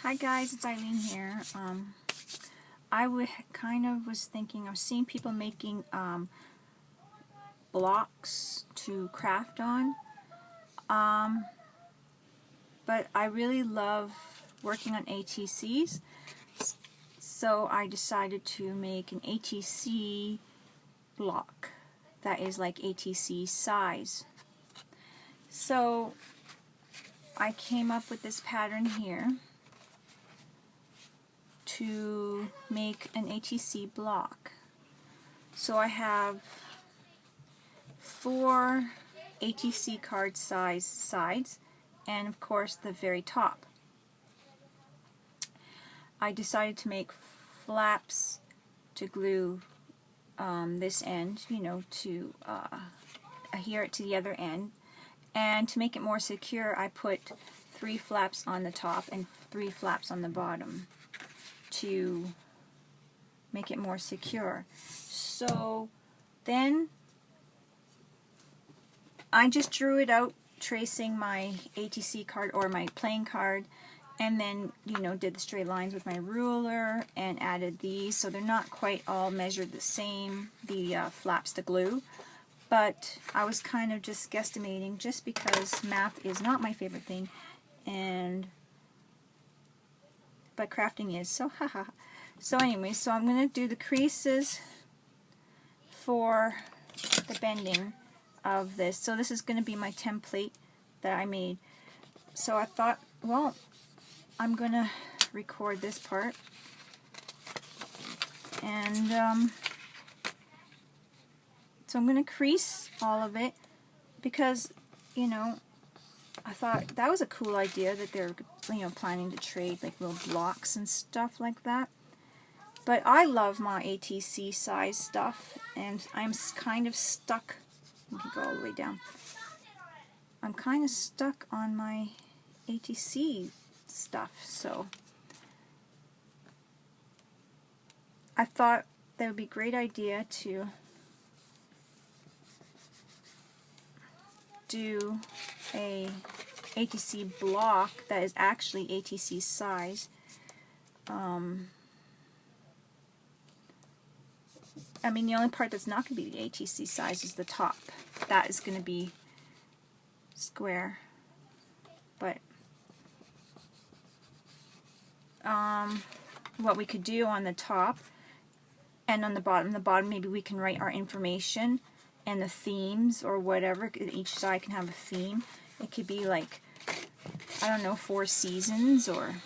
Hi guys, it's Eileen here. I was thinking, I was seeing people making blocks to craft on, but I really love working on ATCs, so I decided to make an ATC block that is like ATC size. So I came up with this pattern here to make an ATC block. So I have 4 ATC card size sides and of course the very top. I decided to make flaps to glue this end, to adhere it to the other end. And to make it more secure, I put 3 flaps on the top and 3 flaps on the bottom to make it more secure. So then I just drew it out tracing my ATC card or my playing card, and then did the straight lines with my ruler and added these, so they're not quite all measured the same, the flaps to glue, but I was kind of just guesstimating just because math is not my favorite thing, but crafting is, so haha. So anyway, so I'm going to do the creases for the bending of this. So this is going to be my template that I made. So I thought, well, I'm going to record this part, and so I'm going to crease all of it because, I thought that was a cool idea that they're, planning to trade like little blocks and stuff like that. But I love my ATC size stuff, and I'm kind of stuck. Let me go all the way down. I'm kind of stuck on my ATC stuff, so I thought that would be a great idea to do a ATC block that is actually ATC size. I mean, the only part that's not going to be the ATC size is the top. That is going to be square. But what we could do on the top and on the bottom maybe we can write our information and the themes or whatever. Each side can have a theme. It could be like, I don't know, 4 seasons or,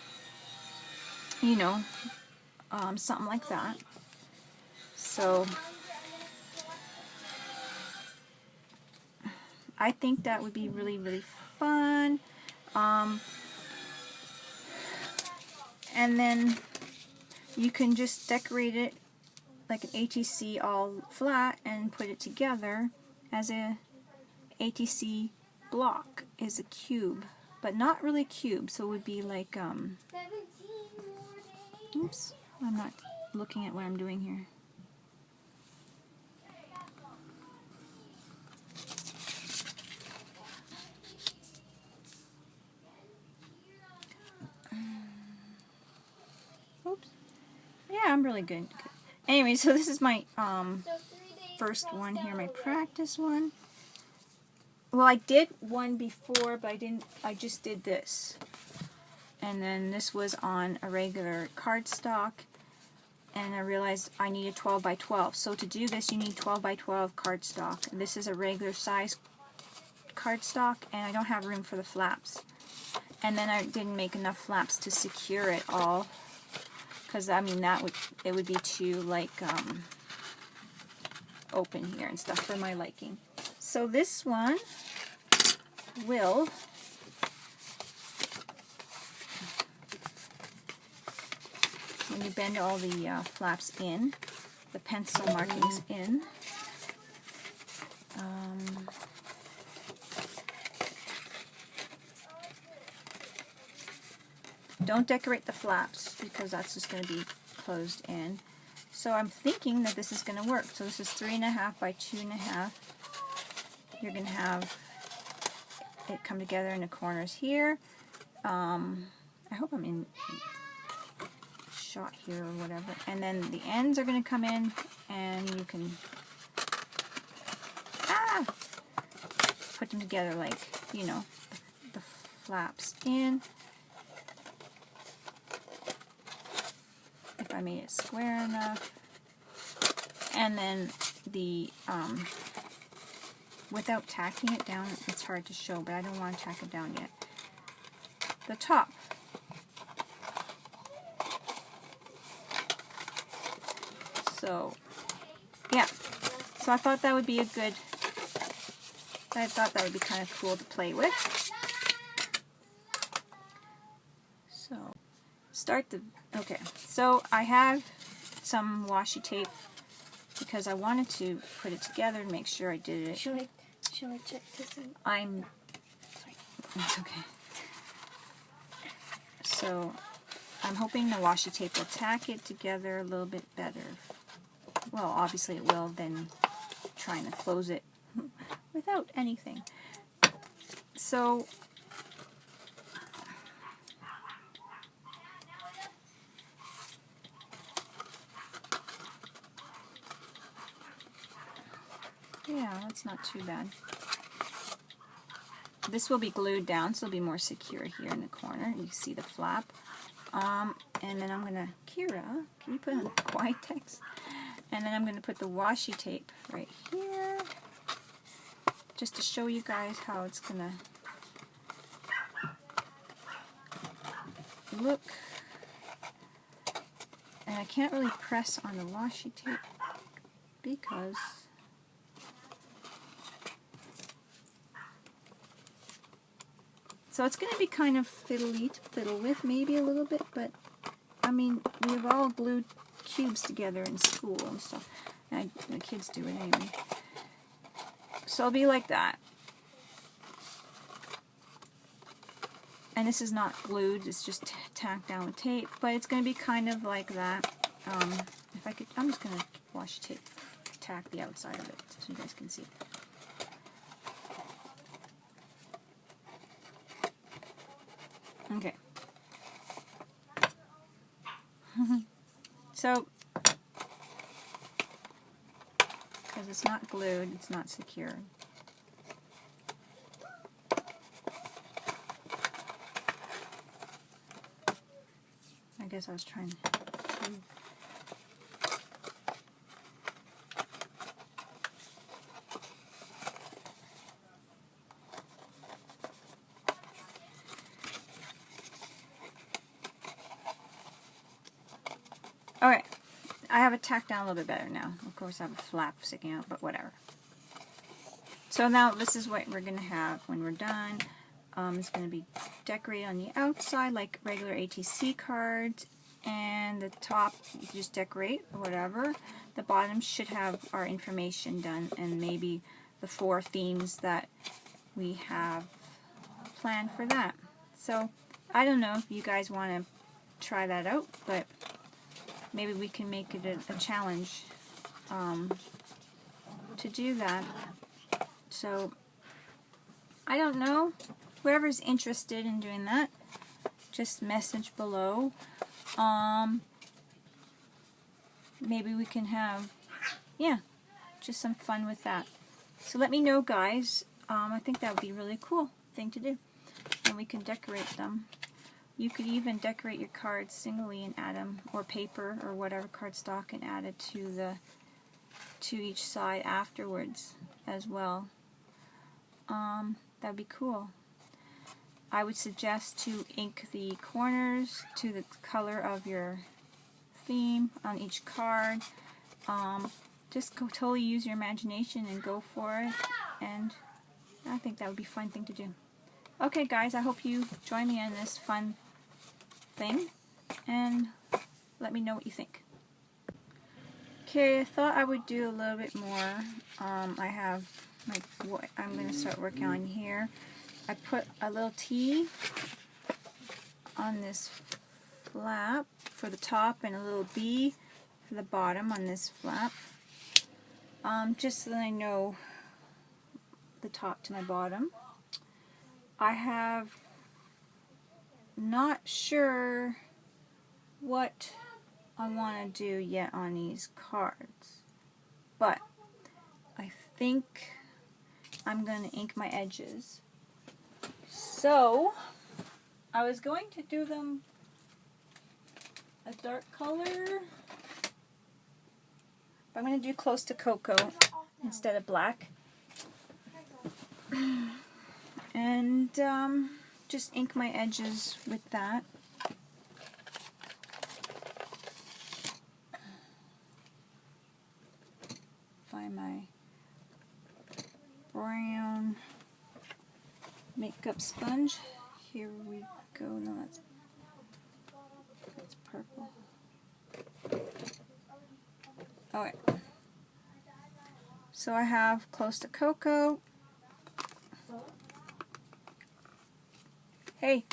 something like that. So I think that would be really, really fun. And then you can just decorate it like an ATC all flat and put it together as a ATC block is a cube, but not really cube, so it would be like oops, I'm not looking at what I'm doing here. Oops. Yeah, I'm really good. Anyway, so this is my first one here, my practice one. Well, I did one before, but I just did this. And then this was on a regular cardstock, and I realized I needed 12 by 12. So to do this, you need 12 by 12 cardstock. And this is a regular size cardstock, and I don't have room for the flaps. And then I didn't make enough flaps to secure it all, because I mean it would be too like open here and stuff for my liking. So this one will when you bend all the flaps in, the pencil markings in, don't decorate the flaps because that's just going to be closed in. So I'm thinking that this is going to work. So this is 3.5 by 2.5. You're going to have it come together in the corners here. I hope I'm in shot here or whatever. And then the ends are going to come in, and you can put them together like, you know, the flaps in. If I made it square enough. And then the, without tacking it down, it's hard to show, but I don't want to tack it down yet. The top. So, yeah. So I thought that would be a good, I thought that would be kind of cool to play with. So, okay. So I have some washi tape because I wanted to put it together and make sure I did it. Shall I check this in? It's okay. So I'm hoping the washi tape will tack it together a little bit better. Well, obviously it will, than trying to close it without anything. So yeah, that's not too bad. This will be glued down, so it'll be more secure here in the corner. You see the flap. And then I'm going to, Kira, can you put on quiet text? And then I'm going to put the washi tape right here, just to show you guys how it's going to look. And I can't really press on the washi tape because so it's going to be kind of fiddly to fiddle with, maybe a little bit, but I mean, we've all glued cubes together in school and stuff. And the kids do it anyway. So it'll be like that. And this is not glued, it's just tacked down with tape, but it's going to be kind of like that. If I could, I'm just going to washi tape, tack the outside of it so you guys can see. Okay. So, because it's not glued, it's not secure. I guess I was trying to... Alright, I have it tacked down a little bit better now. Of course I have a flap sticking out, but whatever. So now this is what we're going to have when we're done. It's going to be decorated on the outside like regular ATC cards, and the top you just decorate or whatever. The bottom should have our information done and maybe the 4 themes that we have planned for that. So I don't know if you guys want to try that out, but maybe we can make it a challenge to do that. So, I don't know. Whoever's interested in doing that, just message below. Maybe we can have, yeah, just some fun with that. So let me know, guys. I think that would be a really cool thing to do. And we can decorate them. You could even decorate your cards singly and add them, or paper, or whatever cardstock, and add it to each side afterwards as well. That'd be cool. I would suggest to ink the corners to the color of your theme on each card. Just totally use your imagination and go for it. And I think that would be a fun thing to do. Okay, guys, I hope you join me in this fun thing, and let me know what you think. Okay, I thought I would do a little bit more. I have what I'm going to start working on here. I put a little T on this flap for the top and a little B for the bottom on this flap, just so that I know the top to my bottom. I have not sure what I want to do yet on these cards, but I think I'm going to ink my edges. So I was going to do them a dark color, but I'm going to do close to cocoa instead of black. And just ink my edges with that. Find my brown makeup sponge. Here we go. No, that's purple. Alright. So I have close to cocoa. Hey.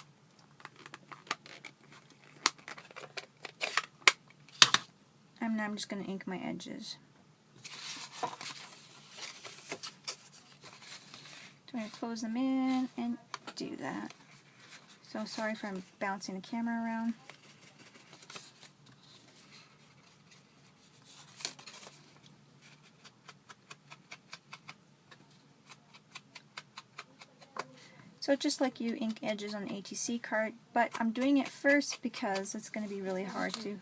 And I'm just going to ink my edges. So I'm going to close them in and do that. So sorry for bouncing the camera around. So just like you ink edges on an ATC card, but I'm doing it first because it's going to be really hard to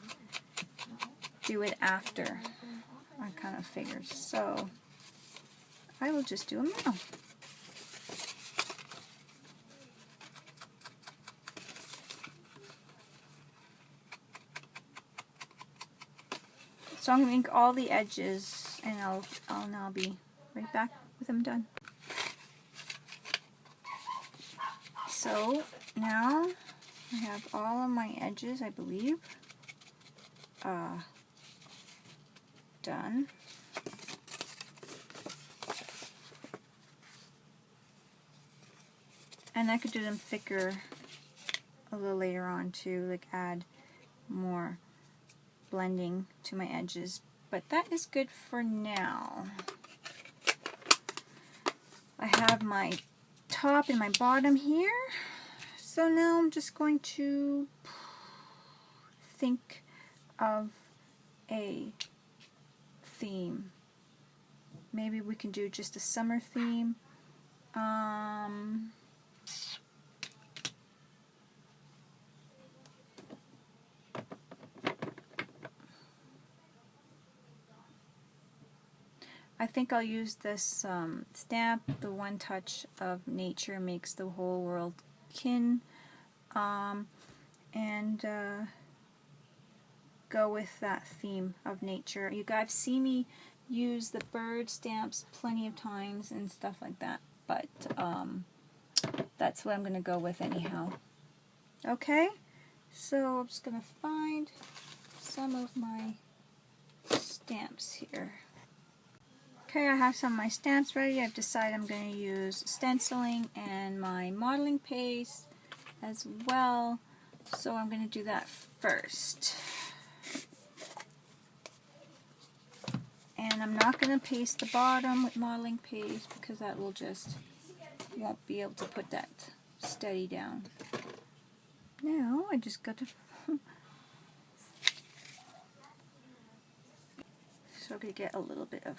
do it after, I kind of figured. So I will just do them now. So I'm going to ink all the edges, and I'll now be right back with them done. So now I have all of my edges, I believe, done. And I could do them thicker a little later on too, like add more blending to my edges, but that is good for now. I have my top and my bottom here, so now I'm just going to think of a theme. Maybe we can do just a summer theme. I think I'll use this stamp, the one touch of nature makes the whole world kin, and go with that theme of nature. You guys see me use the bird stamps plenty of times and stuff like that, but that's what I'm going to go with anyhow. Okay, so I'm just going to find some of my stamps here. Okay, I have some of my stamps ready. I've decided I'm going to use stenciling and my modeling paste as well. So I'm going to do that first. And I'm not going to paste the bottom with modeling paste because that will just, won't be able to put that steady down. Now I just got to so I'm going to get a little bit of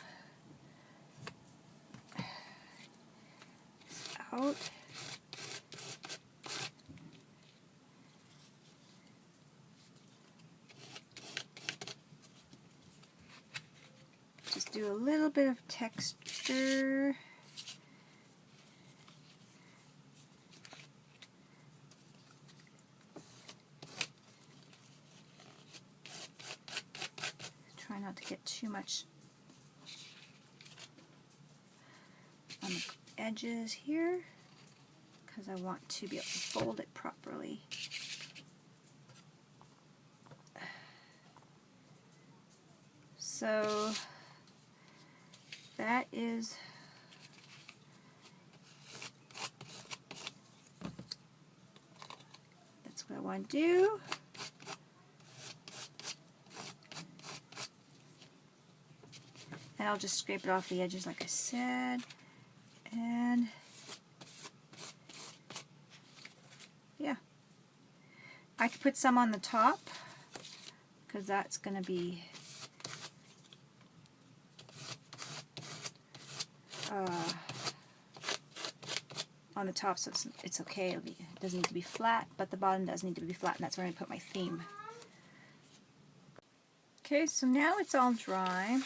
out. Just do a little bit of texture. Try not to get too much on the edges here because I want to be able to fold it properly. So that's what I want to do. And I'll just scrape it off the edges like I said. And yeah. I could put some on the top because that's going to be on the top, so it's okay. It doesn't need to be flat, but the bottom does need to be flat, and that's where I put my theme. Okay, so now it's all dry.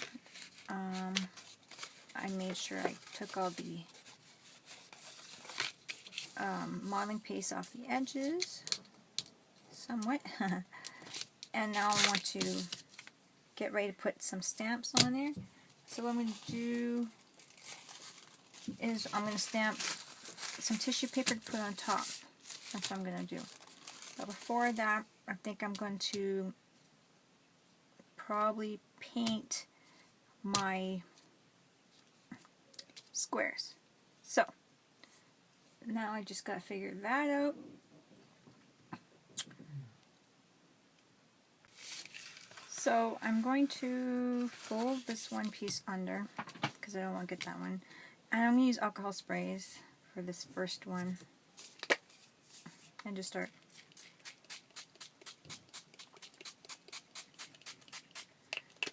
I made sure I took all the modeling paste off the edges somewhat. And now I want to get ready to put some stamps on there. So what I'm going to do is I'm going to stamp some tissue paper to put on top. That's what I'm going to do. But before that, I think I'm going to probably paint my squares. So now I just got to figure that out. So I'm going to fold this one piece under because I don't want to get that one. And I'm going to use alcohol sprays for this first one. And just start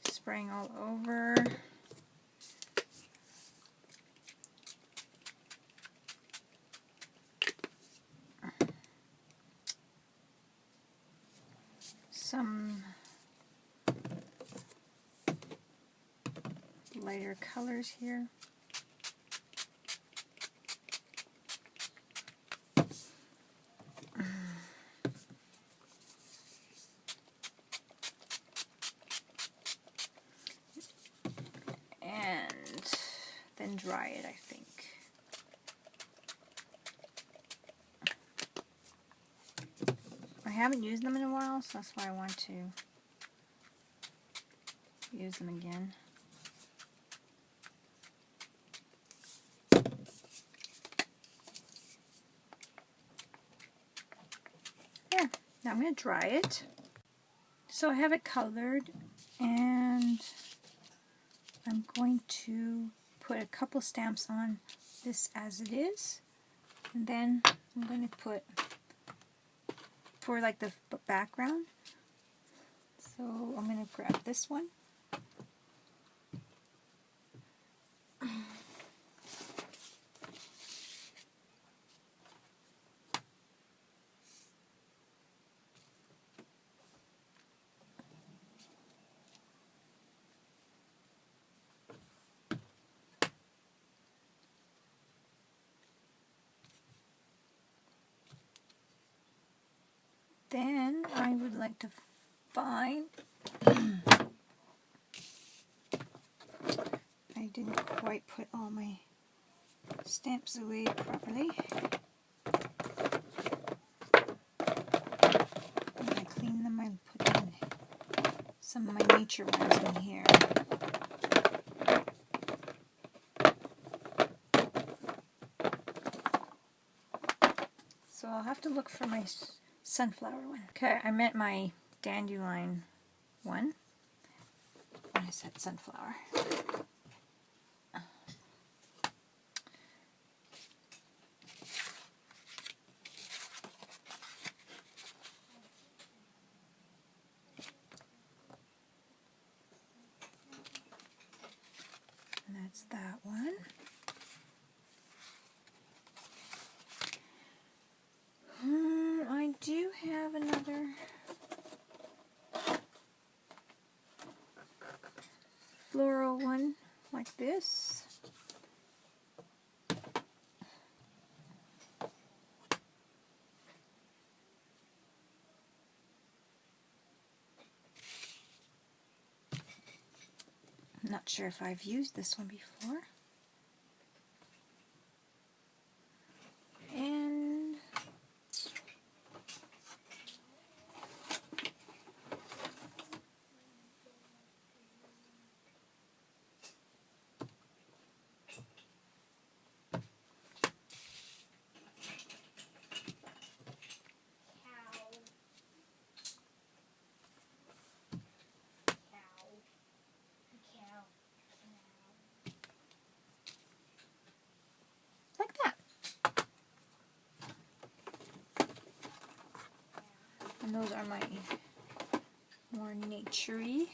spraying all over. Some lighter colors here. And then dry it, I think. I haven't used them in a while, so that's why I want to use them again. There. Now I'm going to dry it. So I have it colored, and I'm going to put a couple stamps on this as it is, and then I'm going to put for like the background. So I'm going to grab this one. Then I would like to find, I didn't quite put all my stamps away properly. When I clean them, I put in some of my nature ones in here. So I'll have to look for my sunflower one. Okay, I meant my dandelion one. I said sunflower. And that's that one. I do have another floral one like this. I'm not sure if I've used this one before. And those are my more naturey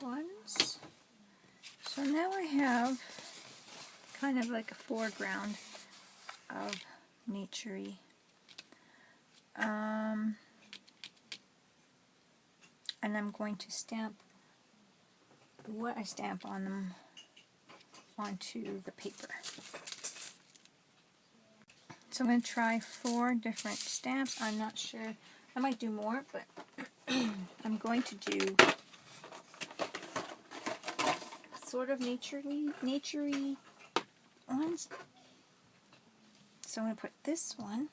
ones. So now I have kind of like a foreground of naturey. And I'm going to stamp what I stamp on them onto the paper. So I'm going to try 4 different stamps. I'm not sure. I might do more, but I'm going to do sort of naturey ones. So I'm going to put this one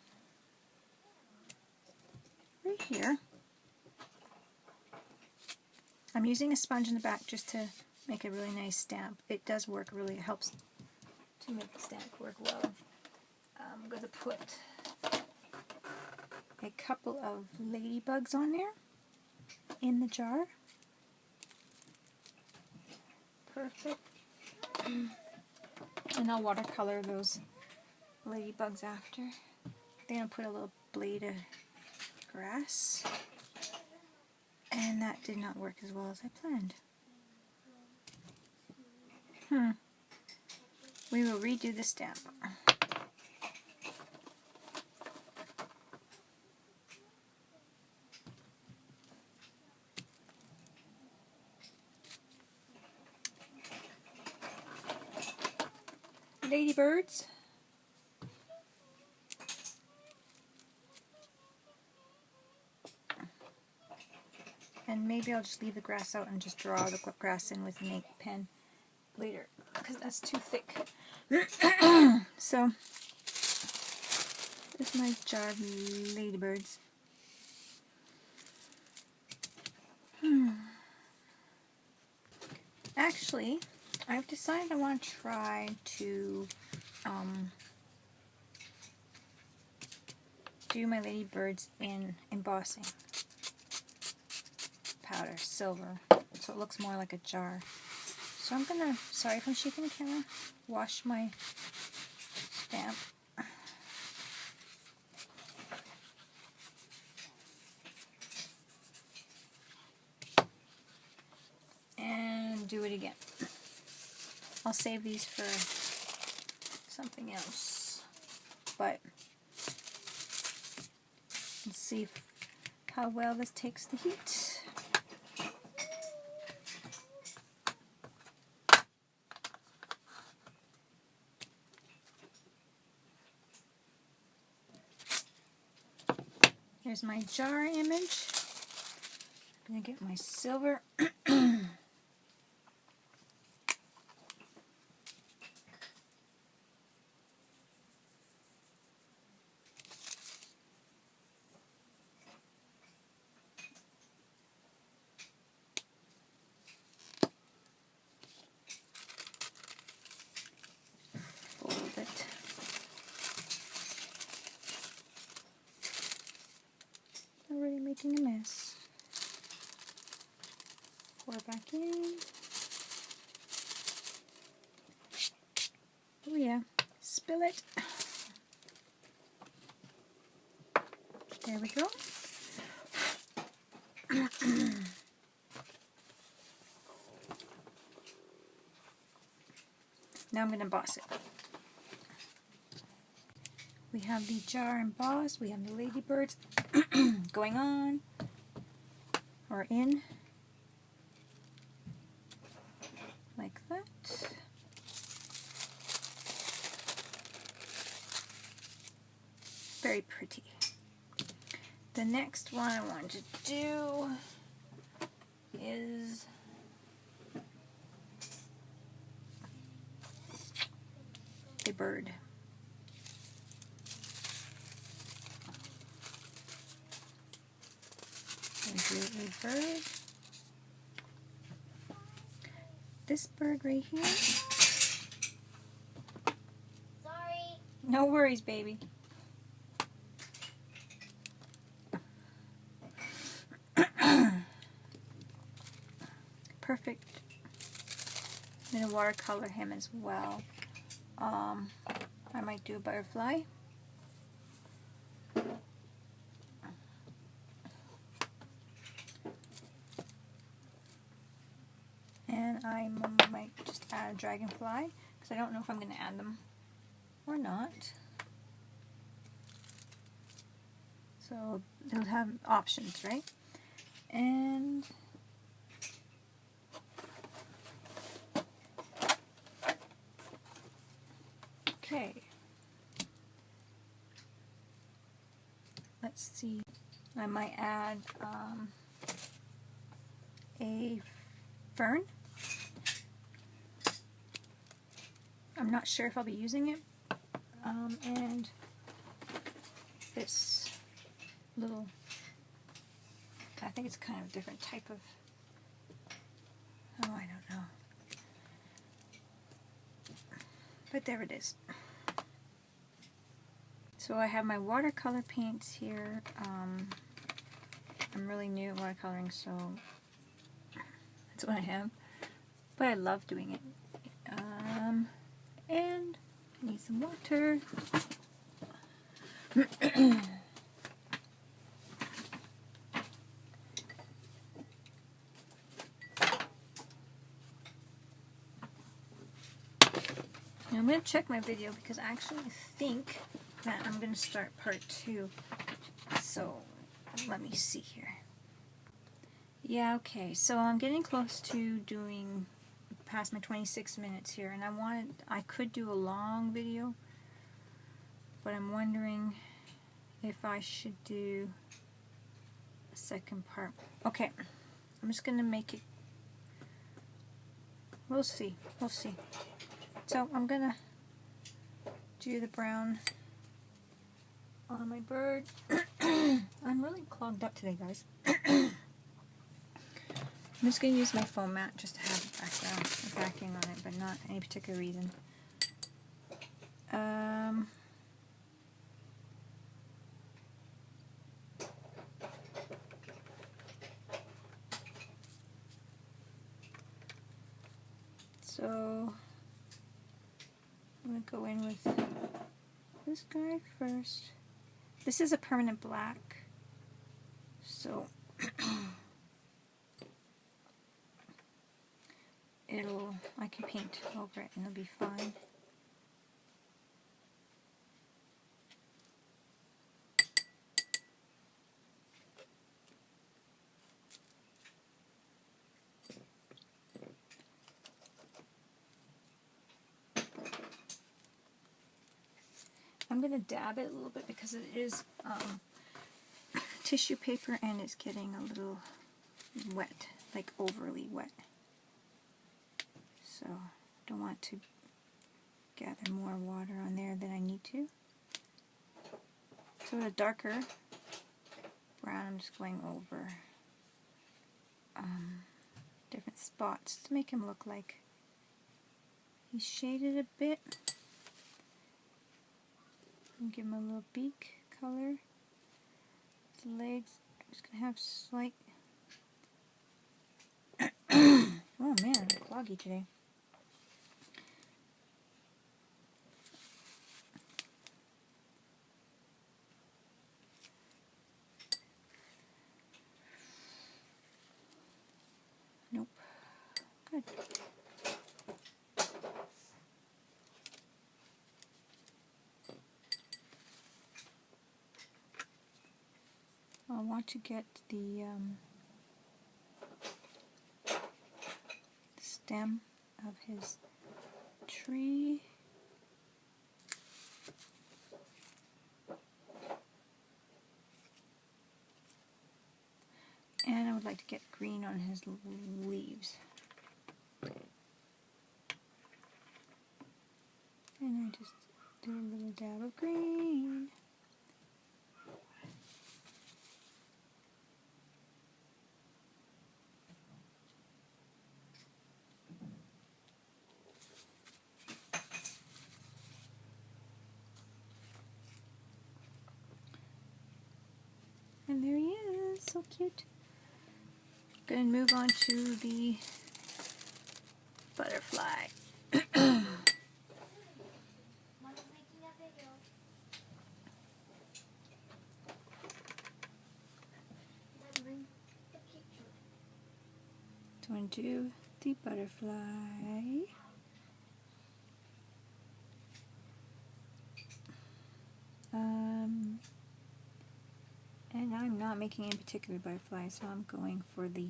right here. I'm using a sponge in the back just to make a really nice stamp. It does work really, it helps to make the stamp work well. I'm going to put a couple of ladybugs on there in the jar. Perfect. And I'll watercolor those ladybugs after. Then I'll put a little blade of grass. And that did not work as well as I planned. We will redo the stamp. Ladybirds. And maybe I'll just leave the grass out and just draw the grass in with an ink pen later, because that's too thick. So, this is my jar of ladybirds. Actually, I've decided I want to try to do my ladybirds in embossing powder, silver, so it looks more like a jar. So I'm gonna, sorry if I'm shaking the camera, wash my stamp. And do it again. I'll save these for something else, but let's see how well this takes the heat. Here's my jar image. I'm going to get my silver. Fold it. Already making a mess. Pour back in. Oh yeah, spill it. There we go. Now I'm going to emboss it. We have the jar embossed, we have the ladybirds going on, or in, like that. Very pretty. The next one I want to do is a bird. Do a bird. This bird right here. Sorry. No worries, baby. Perfect. I'm going to watercolor him as well. I might do a butterfly. I might just add a dragonfly because I don't know if I'm going to add them or not. So they'll have options, right? And okay. Let's see. I might add a fern. I'm not sure if I'll be using it. And this little, I think it's kind of a different type of, oh, I don't know. But there it is. So I have my watercolor paints here. I'm really new at watercoloring, so that's what I have. But I love doing it. And need some water. I'm going to check my video because I actually think that I'm going to start part 2. So let me see here. Yeah, okay, so I'm getting close to doing past my 26 minutes here, and I could do a long video, but I'm wondering if I should do a second part. Okay, I'm just going to make it, we'll see. So I'm going to do the brown on my bird. I'm really clogged up today, guys. I'm just going to use my foam mat just to have a backing on it, but not any particular reason. So I'm going to go in with this guy first. This is a permanent black, so I can paint over it and it'll be fine. I'm going to dab it a little bit because it is tissue paper and it's getting a little wet, like overly wet. So don't want to gather more water on there than I need to. So with a darker brown, I'm just going over different spots to make him look like he's shaded a bit. And give him a little beak color. His legs, I'm just going to have slight... Oh man, I'm cloggy today. Nope. Good. I want to get the stem of his tree. And I would like to get green on his leaves. And I just do a little dab of green. And there he is, so cute. Gonna move on to the butterfly. Mom's making a video. Then bring the picture. So I'm going to do the butterfly. And I'm not making any particular butterfly, so I'm going for the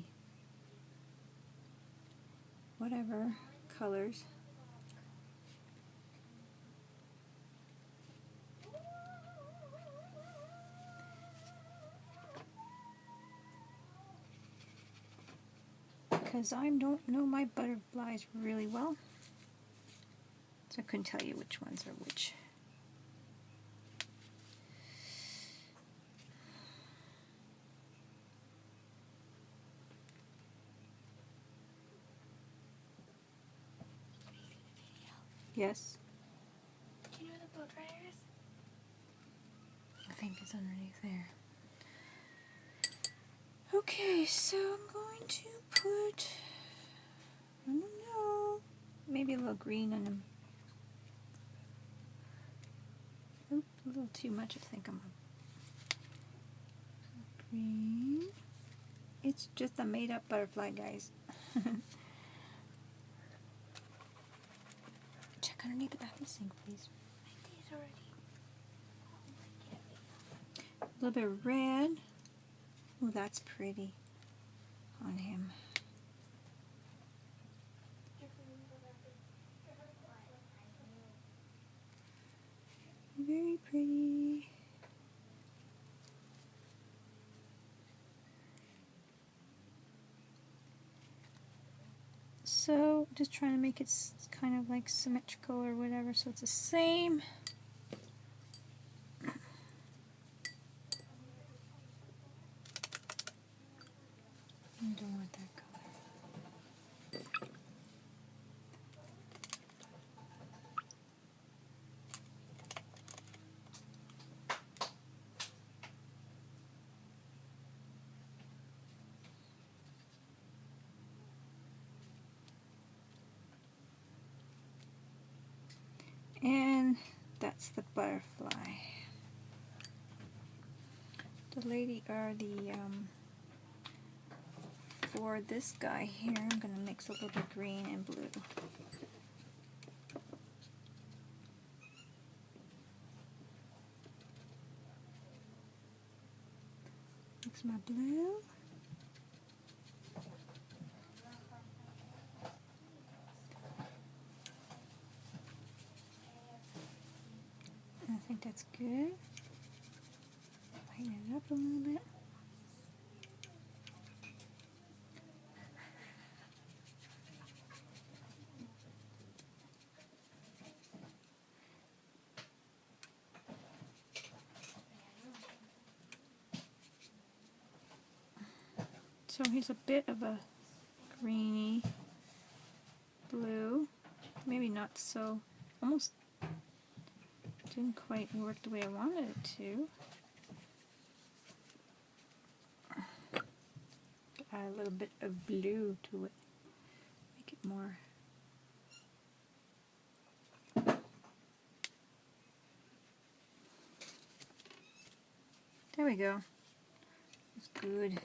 whatever colors. Because I don't know my butterflies really well, so I couldn't tell you which ones are which. Yes? Do you know where the blow dryer is? I think it's underneath there. Okay, so I'm going to put, I don't know, maybe a little green on them. Oop, a little too much, I think I'm green. It's just a made up butterfly, guys. Check underneath the bathroom sink, please. I did already. A little bit of red. Oh, that's pretty on him. Very pretty. So, just trying to make it kind of like symmetrical or whatever, so it's the same. I don't want that color. And that's the butterfly. The lady, or the, for this guy here, I'm going to mix a little bit of green and blue. Mix my blue. I think that's good. Lighten it up a little bit. So here's a bit of a greeny blue. Maybe not so, almost didn't quite work the way I wanted it to. Add a little bit of blue to it. Make it more. There we go. It's good.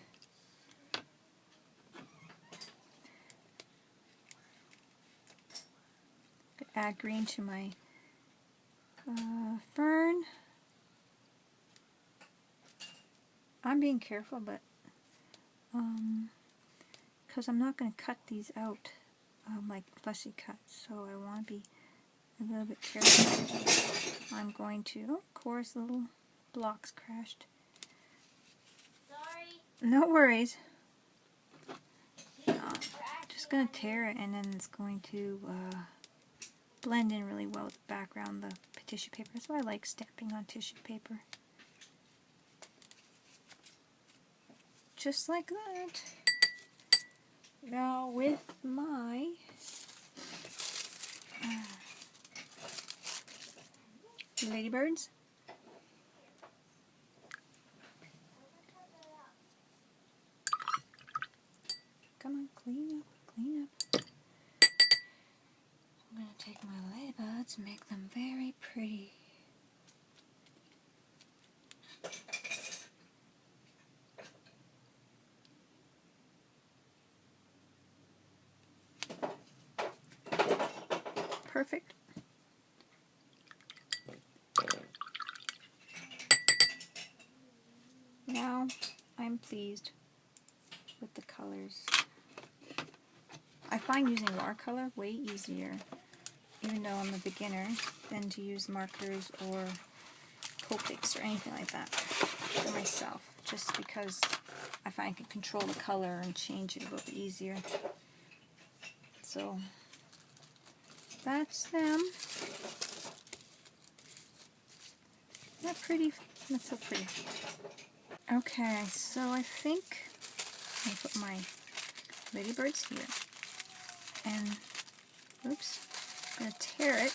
Add green to my fern. I'm being careful, but because I'm not going to cut these out like fleshy cuts, so I want to be a little bit careful. I'm going to, oh, of course, little blocks crashed. Sorry. No worries. Just going to tear it, and then it's going to blend in really well with the background, the tissue paper. That's why I like stamping on tissue paper. Just like that. Now with my ladybirds, come on, clean up, clean up. I'm going to take my ladybugs and make them very pretty. Now I'm pleased with the colors. I find using watercolor way easier, even though I'm a beginner, than to use markers or Copics or anything like that for myself, just because I find I can control the color and change it a little bit easier. So that's them. Isn't that pretty? That's so pretty. Okay, so I think I'm going to put my ladybirds here. And, oops, I'm going to tear it.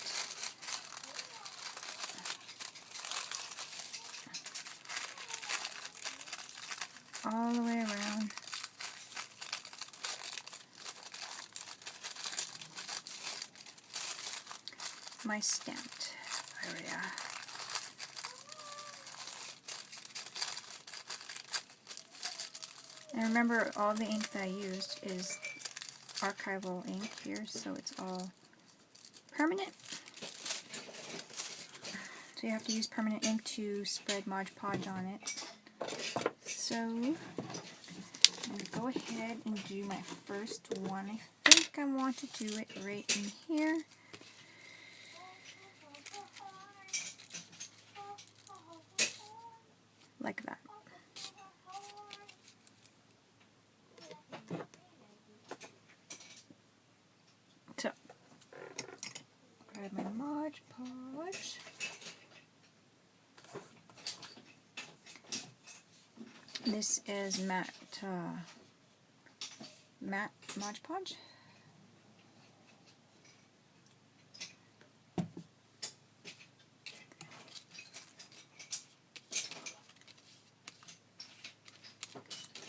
All the way around. My stamped area. And remember, all the ink that I used is archival ink here, so it's all permanent. So you have to use permanent ink to spread Mod Podge on it. So I'm going to go ahead and do my first one. I think I want to do it right in here. Like that. So, grab my Mod Podge. This is matte Mod Podge.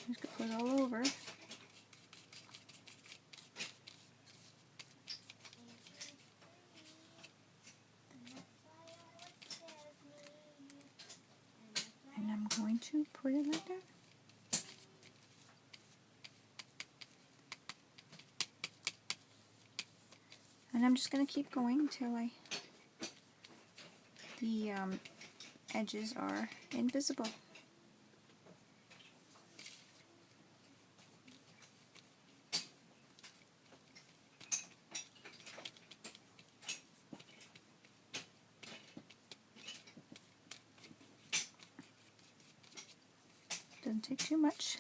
Just gonna put it all over. And I'm going to put it like that. And I'm just going to keep going until the edges are invisible. Doesn't take too much.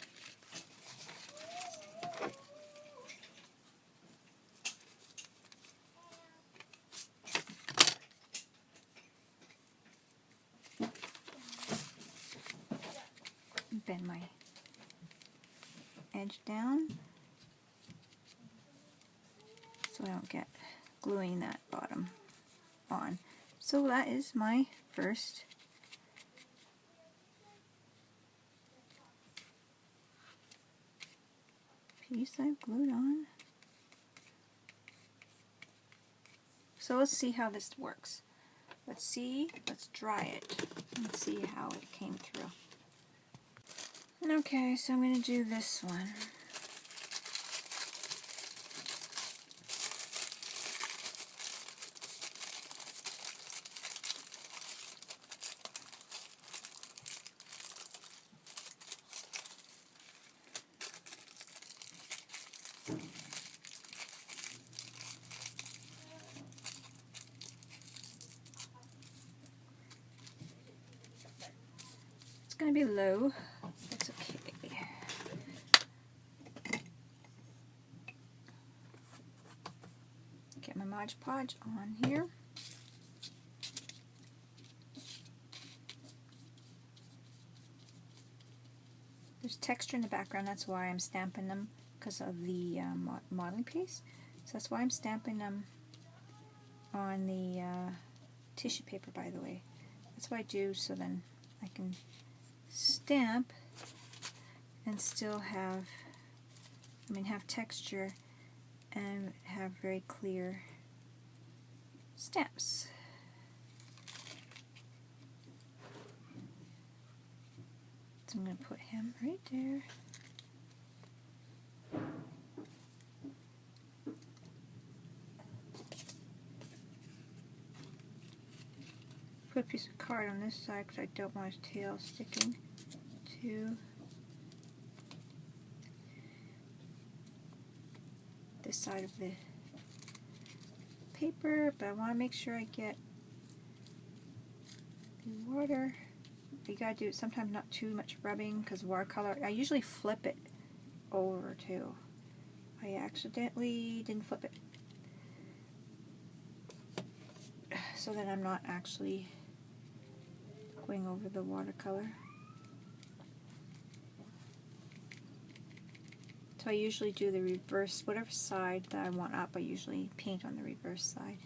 Bend my edge down so I don't get gluing that bottom on. So that is my first piece I've glued on. So let's see how this works. Let's dry it and see how it came through. Okay, so I'm going to do this one. It's going to be low. That's okay. Get my Mod Podge on here. There's texture in the background, that's why I'm stamping them, because of the modeling piece. So that's why I'm stamping them on the tissue paper, by the way. That's what I do, so then I can stamp and still have, have texture and have very clear stamps. So I'm going to put him right there. Put a piece of card on this side because I don't want his tail sticking to this side of the paper, but I want to make sure I get the water. You gotta do it sometimes, not too much rubbing, because watercolor, I usually flip it over too. I accidentally didn't flip it, so that I'm not actually going over the watercolor. So I usually do the reverse, whatever side that I want up, I usually paint on the reverse side.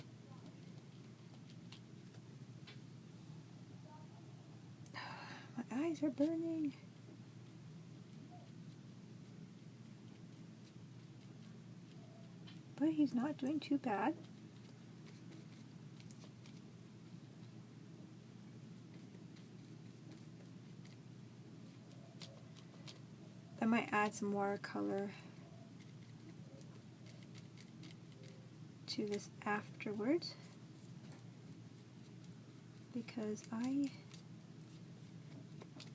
My eyes are burning. But he's not doing too bad. I might add some watercolor to this afterwards, because I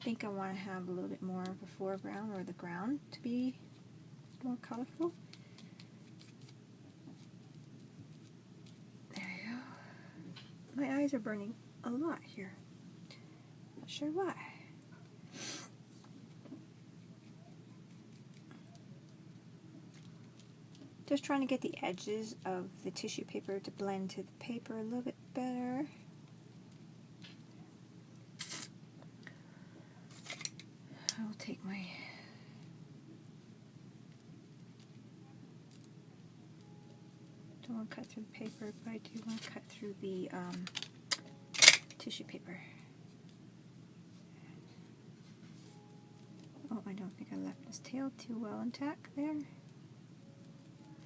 think I want to have a little bit more of a foreground, or the ground to be more colorful. There we go. My eyes are burning a lot here. Not sure why. Just trying to get the edges of the tissue paper to blend to the paper a little bit better. I'll take my don't want to cut through the paper, but I do want to cut through the tissue paper. Oh, I don't think I left this tail too well intact there.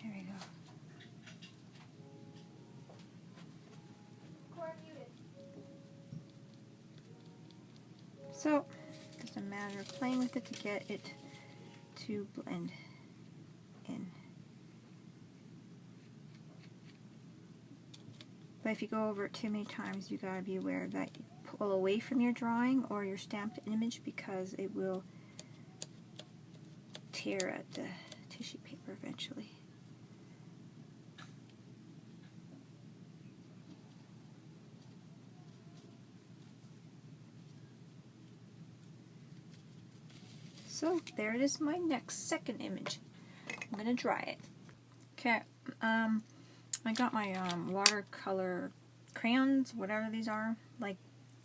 There we go. So, just a matter of playing with it to get it to blend in. But if you go over it too many times, you gotta be aware that you pull away from your drawing or your stamped image, because it will tear at the tissue paper eventually. So there it is, my second image. I'm gonna dry it. Okay, I got my watercolor crayons, whatever these are, like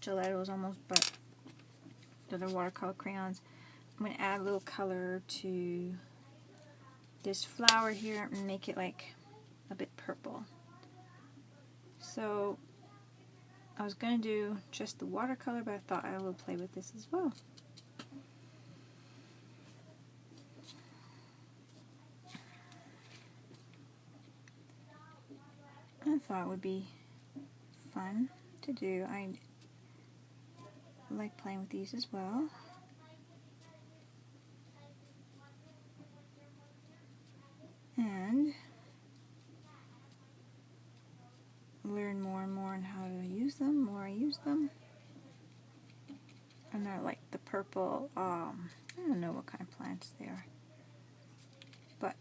Gelatos almost, but they're watercolor crayons. I'm gonna add a little color to this flower here and make it like a bit purple. So I was gonna do just the watercolor, but I thought I will play with this as well. I thought it would be fun to do. I like playing with these as well. And learn more and more on how to use them. The more I use them. And they're like the purple, I don't know what kind of plants they are. But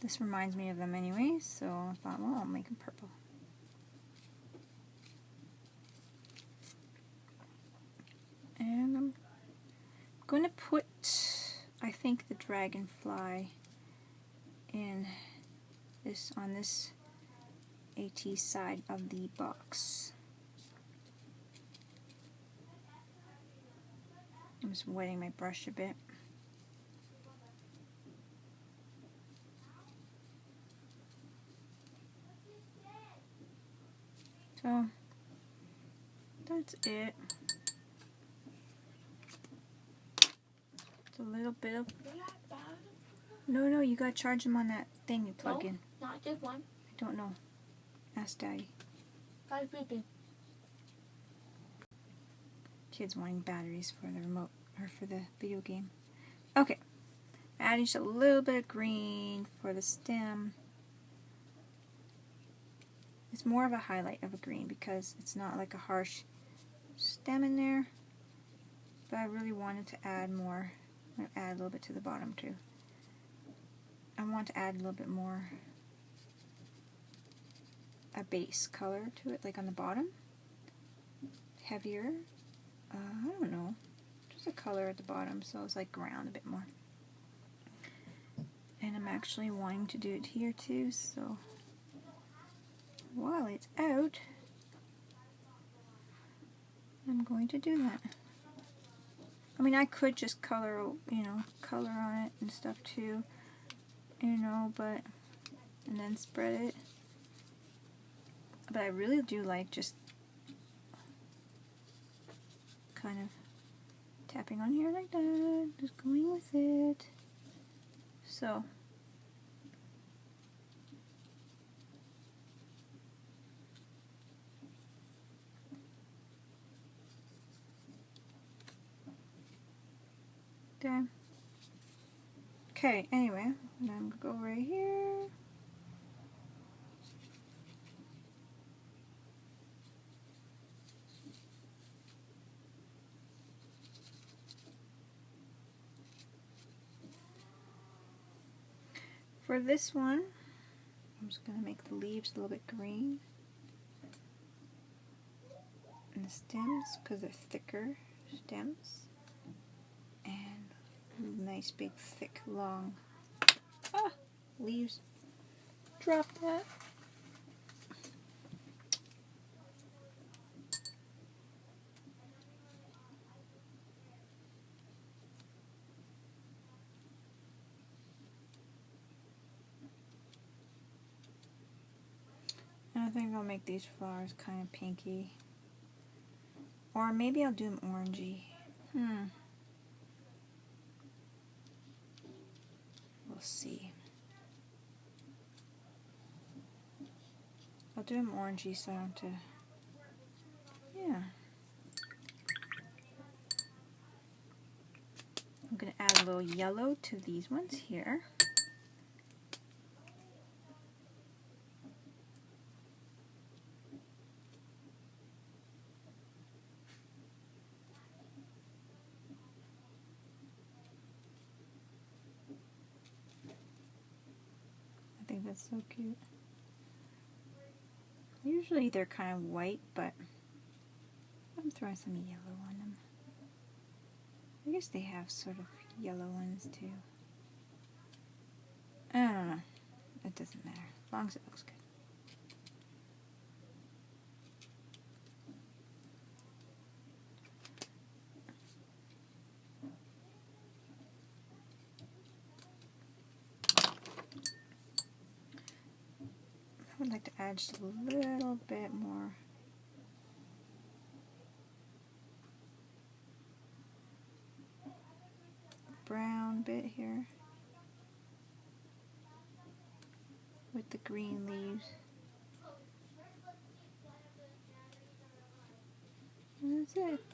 this reminds me of them anyway, so I thought, well, I'll make them purple. And I'm going to put, I think, the dragonfly in this, on this AT side of the box. I'm just wetting my brush a bit. So that's it. It's a little bit of... No, you gotta charge them on that thing you plug in. Not this one. I don't know. Ask Daddy. Guys, sleeping. Kids wanting batteries for the remote, or for the video game. Okay. Adding just a little bit of green for the stem. It's more of a highlight of a green because it's not like a harsh stem in there, but I really wanted to add more. I'm going to add a little bit to the bottom too. I want to add a little bit more a base color to it, like on the bottom. Heavier. I don't know. Just a color at the bottom, so it's like ground a bit more. And I'm actually wanting to do it here too, so while it's out, I'm going to do that. I mean, I could just color, color on it and stuff too, but, and then spread it. But I really do like just kind of tapping on here like that, just going with it. So, there. Okay, anyway, now I'm going to go right here. For this one, I'm just going to make the leaves a little bit green. And the stems, because they're thicker stems. And nice big thick long leaves. Drop that. And I think I'll make these flowers kind of pinky. Or maybe I'll do them orangey. We'll see. I'll do them orangey so I don't have to, I'm going to add a little yellow to these ones here. I think that's so cute. Usually they're kind of white, but I'm throwing some yellow on them. I guess they have sort of yellow ones too. I don't know. It doesn't matter, as long as it looks good. I would like to add just a little bit more. Brown bit here with the green leaves. And that's it.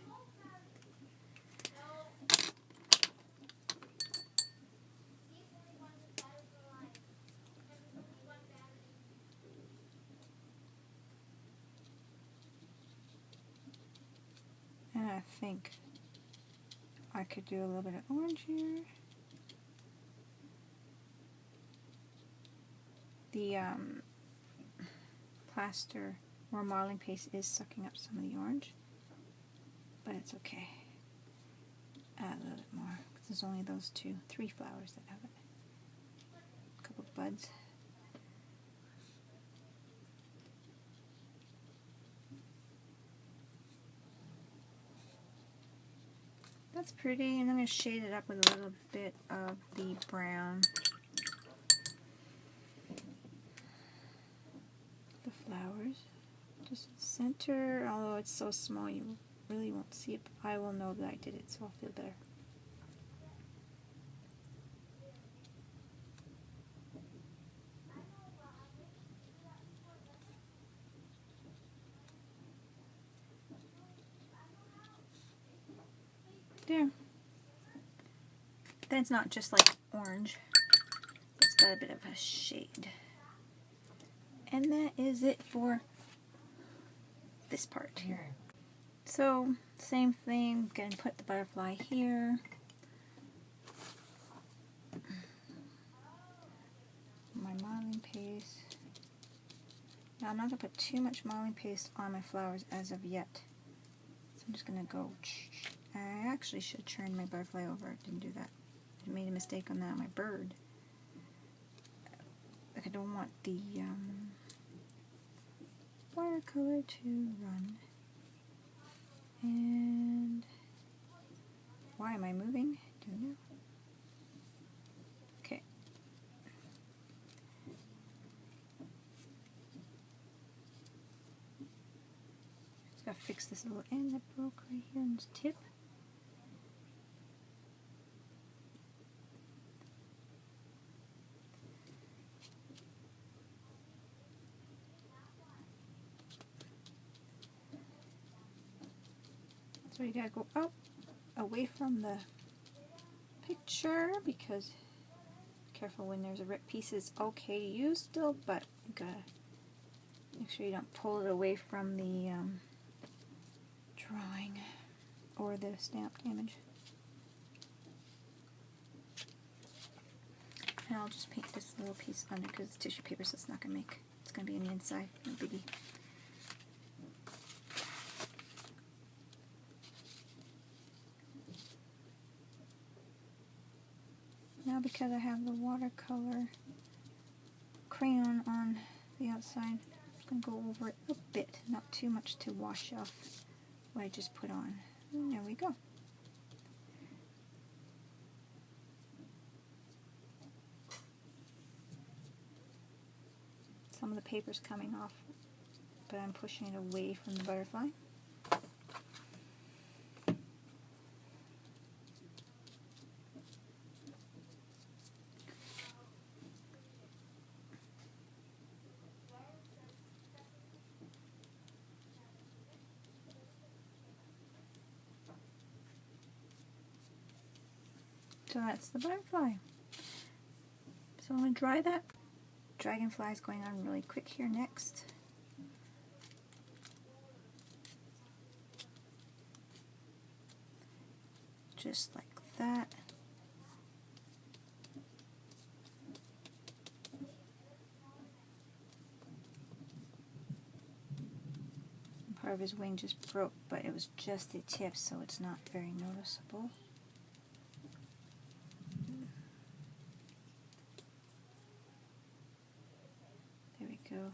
And I think I could do a little bit of orange here. The plaster or modeling paste is sucking up some of the orange, but it's okay. Add a little bit more, because there's only those 3 flowers that have it. A couple of buds. That's pretty, and I'm going to shade it up with a little bit of the brown. The flowers. Just center, although it's so small you really won't see it, but I will know that I did it, so I'll feel better. There. Then it's not just like orange. It's got a bit of a shade. And that is it for this part here. So, same thing, gonna put the butterfly here. My modeling paste. Now I'm not gonna put too much modeling paste on my flowers as of yet. So I'm just gonna go. I actually should turn my butterfly over. I didn't do that. I made a mistake on that, my bird. I don't want the watercolor to run. And why am I moving? Don't know. Okay. Just gotta fix this little end that broke right here in this tip. So you gotta go up, away from the picture, because careful when there's a ripped piece. It's okay to use still, but you gotta make sure you don't pull it away from the drawing or the stamped image. And I'll just paint this little piece under because it's tissue paper, so it's not gonna make. It's gonna be on the inside, no biggie. Now because I have the watercolor crayon on the outside, I'm going to go over it a bit, not too much to wash off what I just put on. And there we go. Some of the paper's coming off, but I'm pushing it away from the butterfly. So that's the butterfly. So I'm going to dry that. Dragonfly is going on really quick here next. Just like that. Part of his wing just broke, but it was just the tip, so it's not very noticeable. There we go.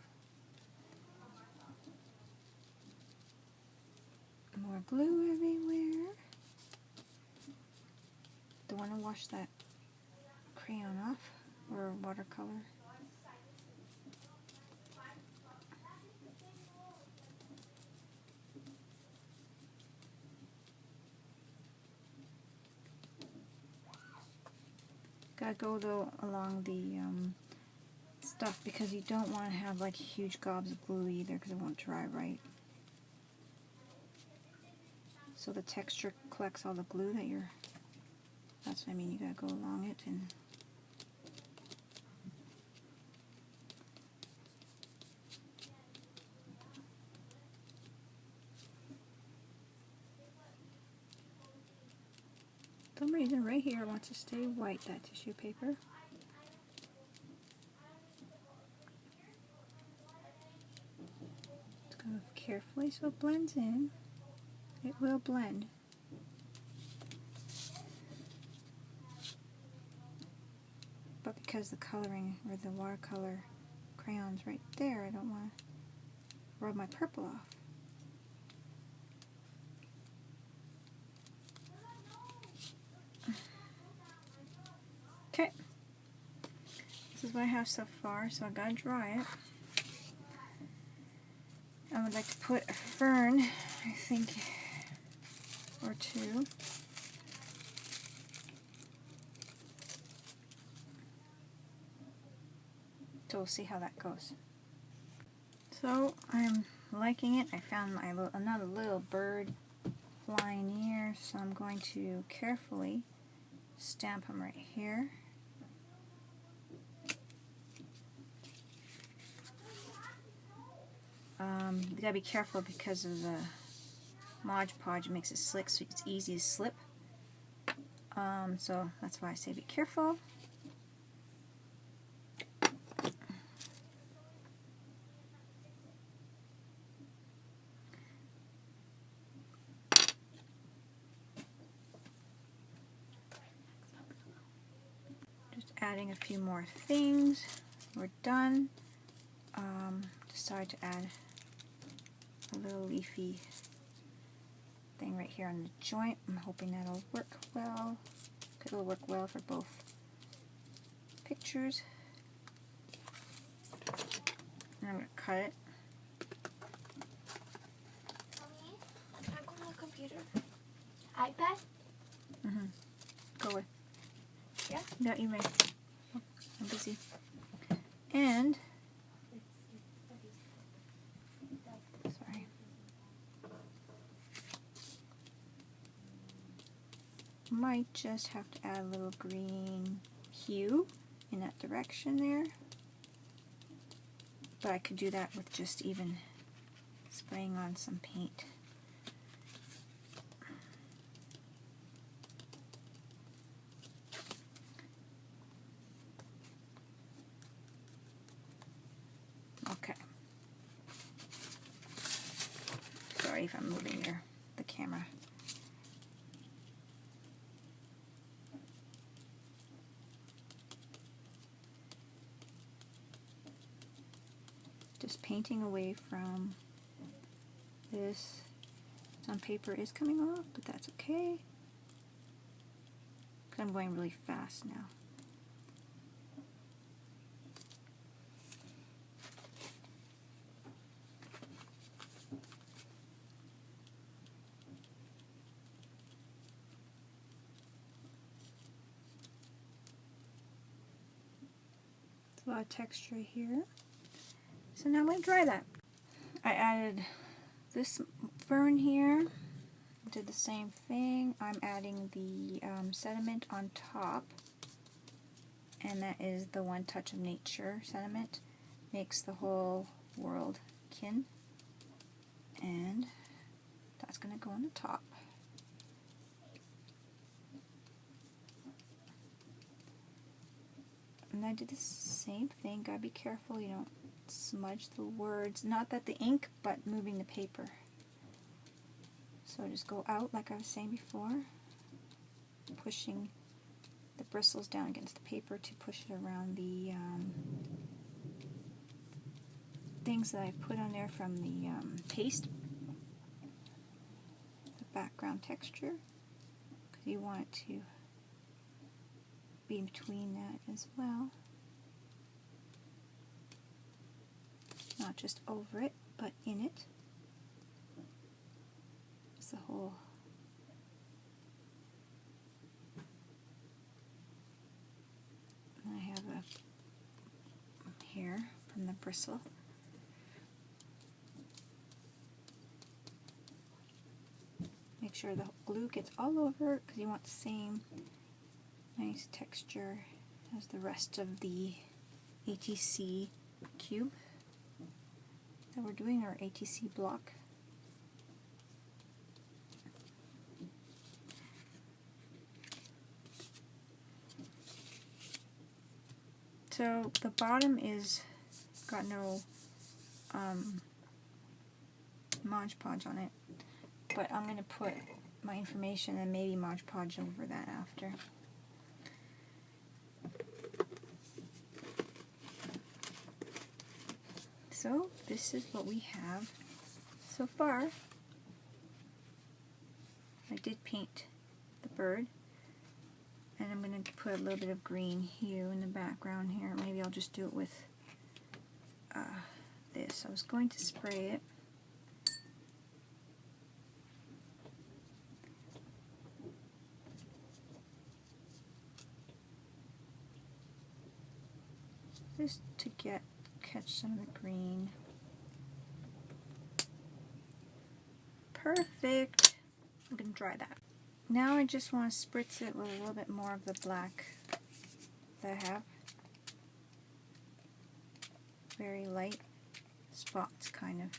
More glue everywhere. Don't want to wash that crayon off, or watercolor. Gotta go though along the stuff, because you don't want to have like huge gobs of glue either, because it won't dry right. So the texture collects all the glue that you're. That's what I mean. You gotta go along it and. For some reason right here I want to stay white, that tissue paper. Just go carefully so it blends in. It will blend. But because the coloring, or the watercolor crayon's right there, I don't want to rub my purple off. Okay, this is what I have so far, so I gotta dry it. I would like to put a fern, I think, or two. So we'll see how that goes. So I'm liking it. I found my another little bird flying near, so I'm going to carefully stamp him right here. You gotta be careful because of the Mod Podge makes it slick so it's easy to slip. So that's why I say be careful. Just adding a few more things. We're done. Decided to add a little leafy thing right here on the joint. I'm hoping that'll work well. It'll work well for both pictures. And I'm going to cut it. Mommy, can I go on the computer? iPad? Mm-hmm. Go away. Yeah? Yeah, you may. Oh, I'm busy. And sorry. Might just have to add a little green hue in that direction there. But I could do that with just even spraying on some paint. Okay. Sorry if I'm moving the camera. Just painting away from this. Some paper is coming off, but that's okay. Because I'm going really fast now. There's a lot of texture here. So now I'm going to dry that. I added this fern here. Did the same thing. I'm adding the sediment on top. And that is the One Touch of Nature sediment. Makes the whole world kin. And that's going to go on the top. And I did the same thing. Gotta be careful you don't smudge the words. Not that the ink, but moving the paper. So just go out like I was saying before. Pushing the bristles down against the paper to push it around the things that I put on there from the paste. The background texture. Because you want it to be in between that as well. Not just over it, but in it. It's the whole I have a hair from the bristle. Make sure the glue gets all over because you want the same nice texture as the rest of the ATC cube that we're doing, our ATC block. So the bottom is got no Mod Podge on it, but I'm going to put my information and maybe Mod Podge over that after. So this is what we have so far. I did paint the bird, and I'm going to put a little bit of green hue in the background here. Maybe I'll just do it with this. I was going to spray it. Just to catch some of the green. Perfect. I'm going to dry that. Now I just want to spritz it with a little bit more of the black that I have. Very light spots, kind of.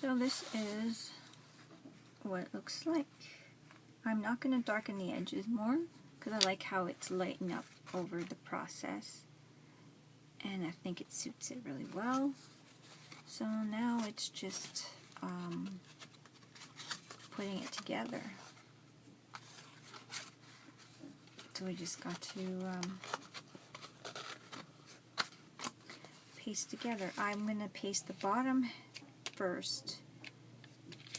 So this is what it looks like. I'm not going to darken the edges more because I like how it's lighting up over the process, and I think it suits it really well. So now it's just putting it together. So we just got to paste together. I'm going to paste the bottom first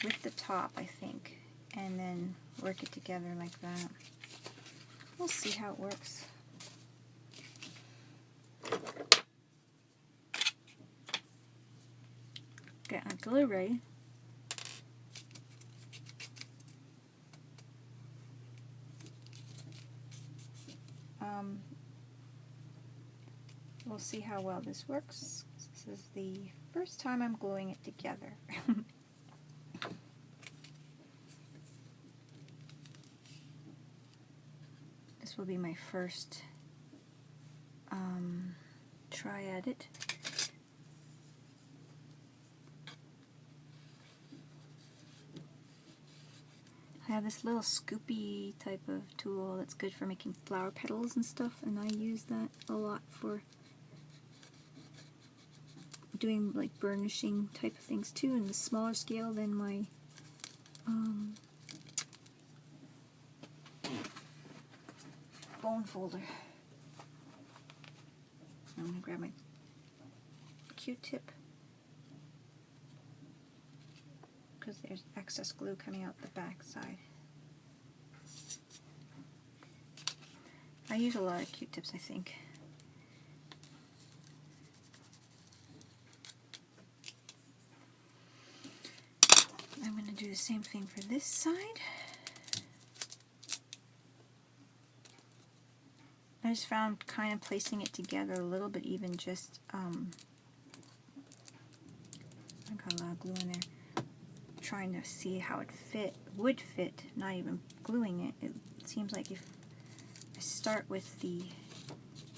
with the top, I think, and then work it together like that. We'll see how it works. Get my glue ready. We'll see how well this works. This is the first time I'm gluing it together. This will be my first try at it. I have this little scoopy type of tool that's good for making flower petals and stuff, and I use that a lot for doing like burnishing type of things too, in the smaller scale than my bone folder. I'm going to grab my Q-tip because there's excess glue coming out the back side. I use a lot of Q-tips, I think. I'm going to do the same thing for this side. I just found kind of placing it together a little bit, even just, I got a lot of glue in there, trying to see how it would fit, not even gluing it. It seems like if I start with the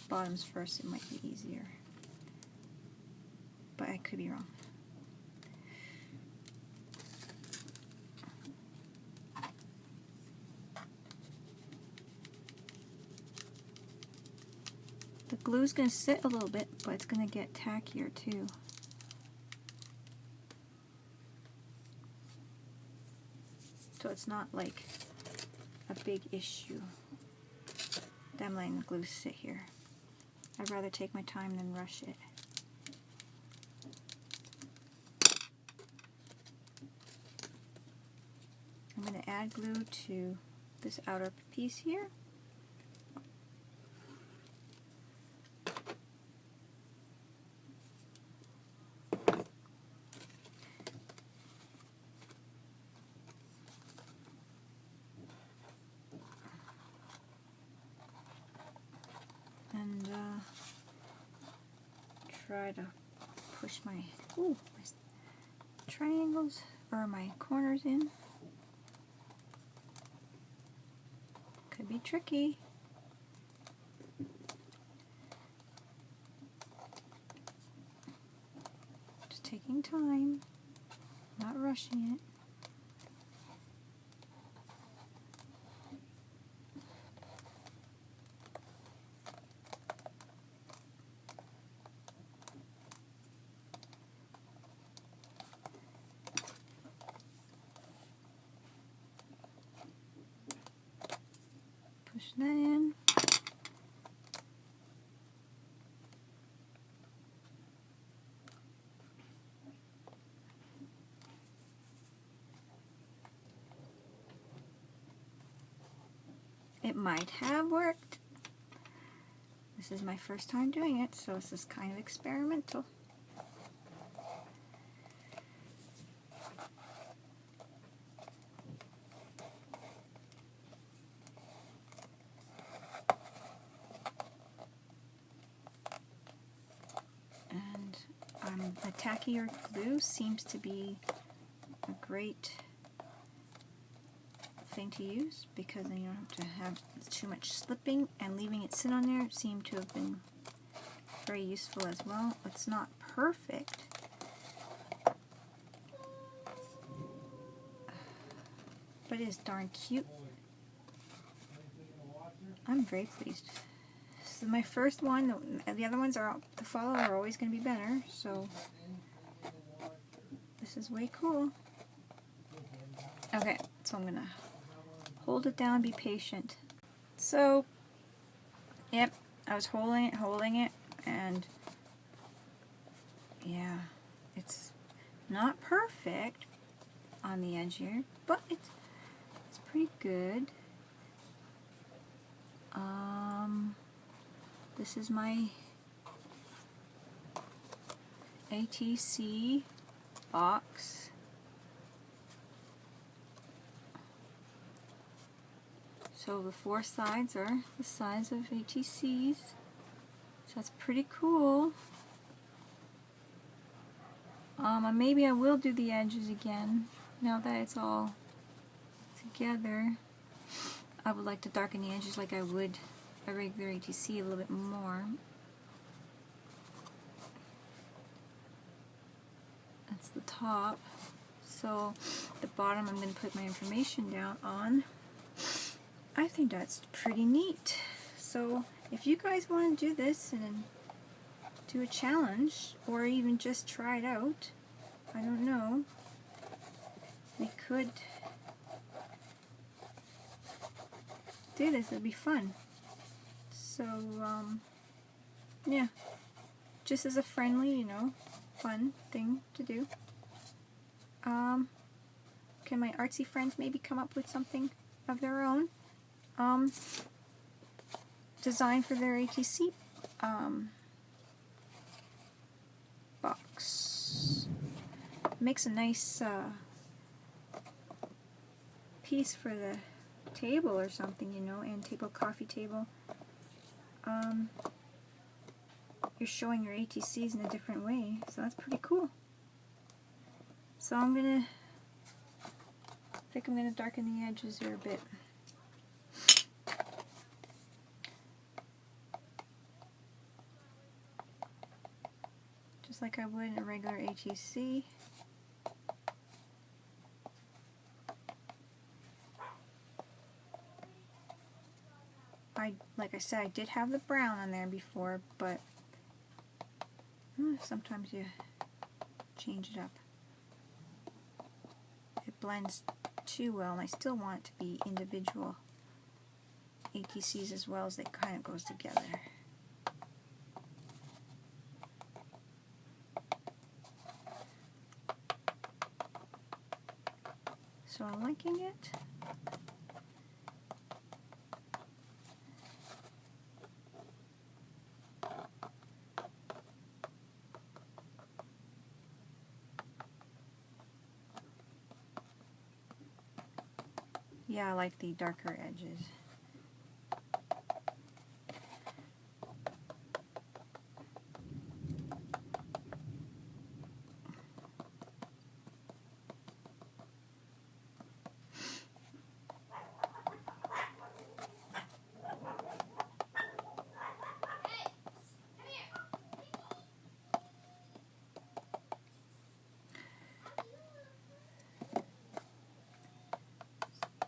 bottoms first, it might be easier, but I could be wrong. The glue's going to sit a little bit, but it's going to get tackier too. So it's not like a big issue that I'm letting the glue sit here. I'd rather take my time than rush it. I'm going to add glue to this outer piece here. And try to push my triangles or my corners in. Could be tricky. Just taking time, not rushing it. Push that in. It might have worked. This is my first time doing it, so this is kind of experimental. The tackier glue seems to be a great thing to use because then you don't have to have too much slipping, and leaving it sit on there seemed to have been very useful as well. It's not perfect, but it is darn cute. I'm very pleased. This is my first one. The other ones are to follow are always going to be better, so this is way cool. Okay, so I'm going to hold it down, be patient. So, yep, I was holding it, and yeah, it's not perfect on the edge here, but it's pretty good. This is my ATC box. So the 4 sides are the size of ATCs. So that's pretty cool. Maybe I will do the edges again now that it's all together. I would like to darken the edges like I would a regular ATC a little bit more. That's the top. So the bottom I'm going to put my information down on. I think that's pretty neat. So if you guys want to do this and do a challenge, or even just try it out, I don't know, we could do this. It'd be fun. So yeah, just as a friendly, you know, fun thing to do. Can my artsy friends maybe come up with something of their own design for their ATC box? Makes a nice piece for the table or something, you know, and table, coffee table. You're showing your ATCs in a different way, so that's pretty cool. So I think I'm gonna darken the edges here a bit. Just like I would in a regular ATC. Like I said, I did have the brown on there before, but sometimes you change it up. It blends too well, and I still want it to be individual ATCs as well, as they kind of goes together. So I'm liking it. Yeah, I like the darker edges.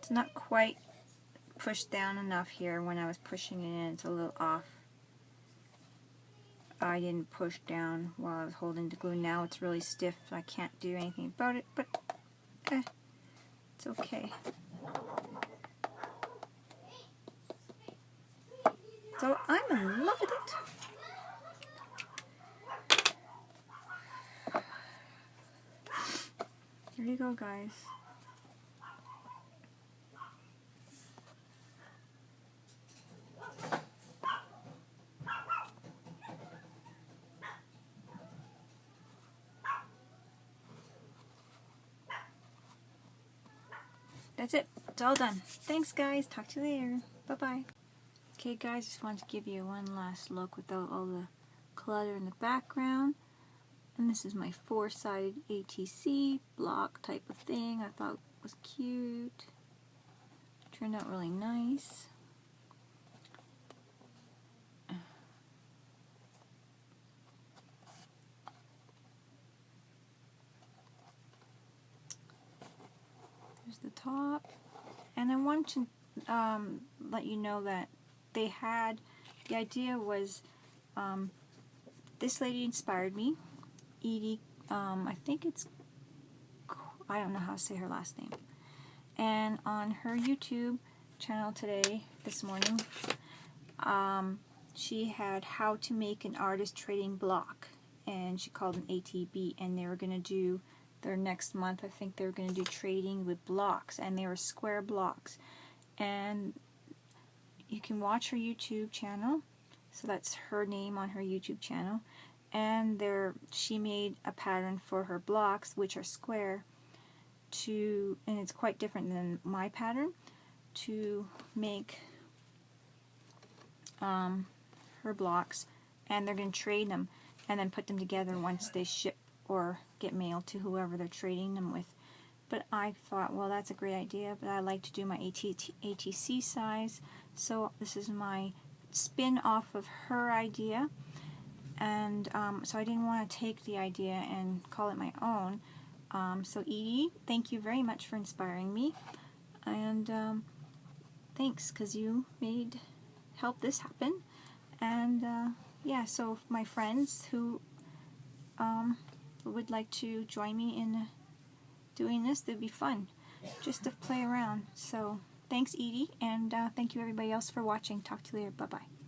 It's not quite pushed down enough here. When I was pushing it in, it's a little off. I didn't push down while I was holding the glue. Now it's really stiff, so I can't do anything about it, but it's okay. So I'm in love with it. Here you go, guys. That's it. It's all done. Thanks, guys. Talk to you later. Bye-bye. Okay, guys, just wanted to give you one last look without all the clutter in the background. And this is my 4-sided ATC block type of thing. I thought it was cute. Turned out really nice. There's the top. And I wanted to let you know that they had, the idea was, this lady inspired me, Edie, I think it's, I don't know how to say her last name. And on her YouTube channel today, this morning, she had how to make an artist trading block, and she called an ATB, and they were going to do their next month, I think they were going to do trading with blocks, and they were square blocks. And you can watch her YouTube channel, so that's her name on her YouTube channel, and there she made a pattern for her blocks, which are square, and it's quite different than my pattern, to make her blocks, and they're going to trade them and then put them together once they ship or get mailed to whoever they're trading them with. But I thought, well, that's a great idea, but I like to do my ATC size, so this is my spin off of her idea, and so I didn't want to take the idea and call it my own. So Edie, thank you very much for inspiring me, and thanks, because you helped this happen. And yeah, so my friends who would like to join me in doing this, it'd be fun just to play around. So thanks, Edie, and thank you everybody else for watching. Talk to you later. Bye bye.